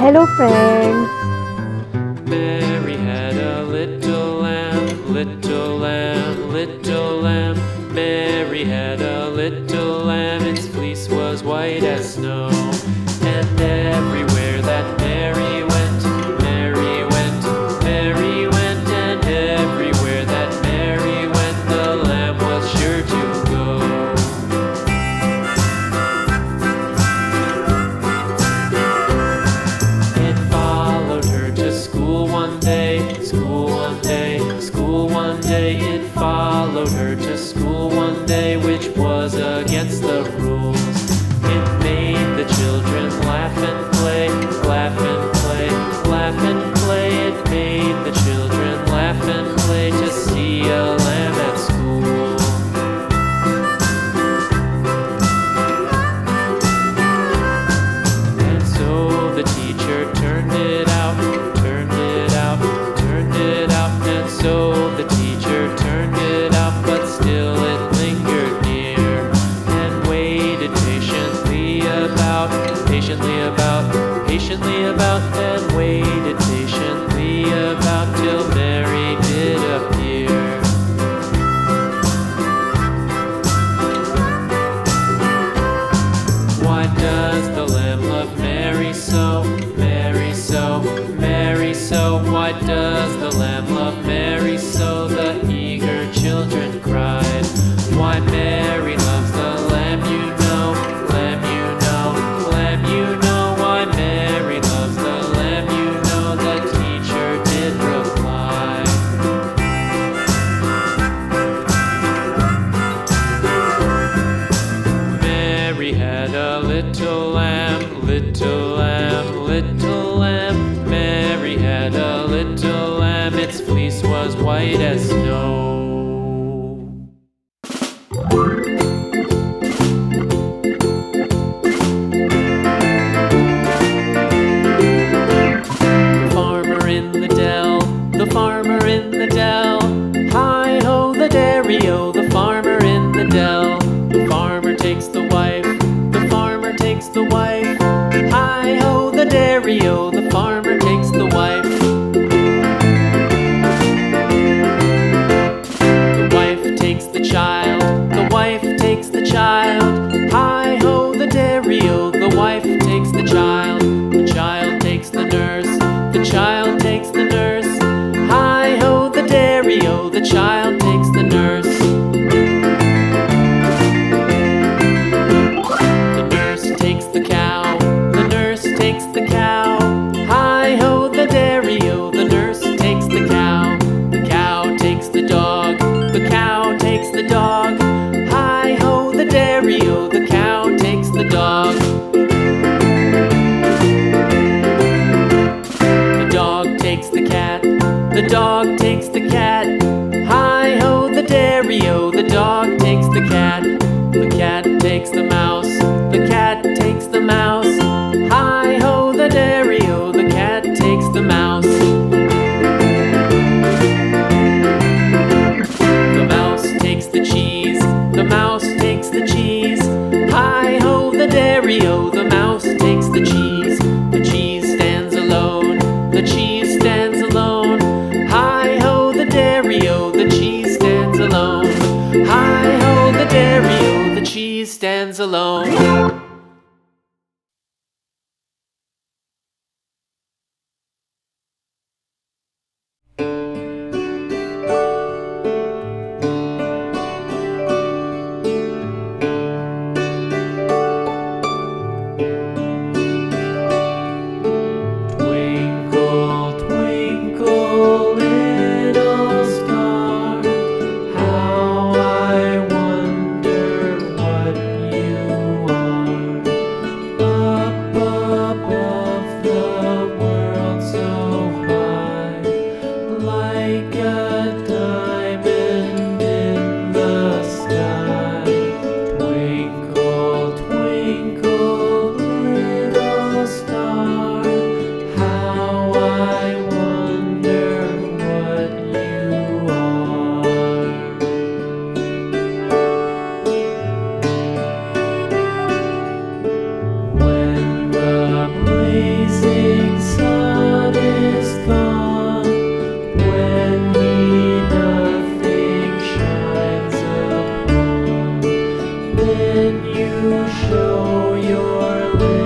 Hello friends. Mary had a little lamb, little lamb, little lamb. Mary had a little lamb, its fleece was white as snow. And everywhere that Mary went, Mary went, Mary went. And everywhere that Mary went, the lamb was sure to go. It followed her to school one day, school one day, school one day. It followed her to school one day, which was against the rules. It made the children laugh and play, laugh and play, laugh and play. It made the children laugh and play to see a lamb at school. And so the teacher turned it out, turned it out, turned it out. And so the teacher turned it out, but still it lingered near and waited patiently about, patiently about, patiently about, and waited patiently about till Mary did appear. Why does the lamb love Mary so, Mary so, Mary so? Why does the lamb love Mary so? The eager children cried. Why Mary loves the lamb, you know, lamb, you know, lamb, you know. Why Mary loves the lamb, you know, the teacher did reply. Mary had a little lamb, little lamb, little lamb. Mary had a little lamb, its fleece was white as snow. The farmer in the dell, the farmer in the dell. Hi-ho the dairy-o, the farmer in the dell. The farmer takes the wife, the farmer takes the wife. Hi-ho the dairy-o, the farmer takes the wife. The wife takes the child, the wife takes the child. Hi-ho the dairy-o, the wife takes the child. The child takes the nurse, the child takes the nurse. Hi-ho the dairy-o, the child takes the nurse. The nurse takes the cow, the nurse takes the cow. Hi-ho the dairy-o, the nurse takes the cow. The cow takes the dog, the cow takes the dog. Hi-ho the dairy-o, the cow takes the dog. The dog takes the cat, the dog takes the cat. Hi-ho the dairy-o, the dog takes the cat. The cat takes the mouse, the cat takes the mouse. Hi-ho the dairy-o, the cat takes the mouse. The mouse takes the cheese, the mouse takes the cheese. Hi-ho the dairy-o, the mouse takes the cheese. The cheese stands alone, the cheese stands alone. Hi-ho the dairy-o, the cheese stands alone. Hi-ho the dairy-o, the cheese stands alone. Twinkle, twinkle, little star, how I wonder what you are. Then you show your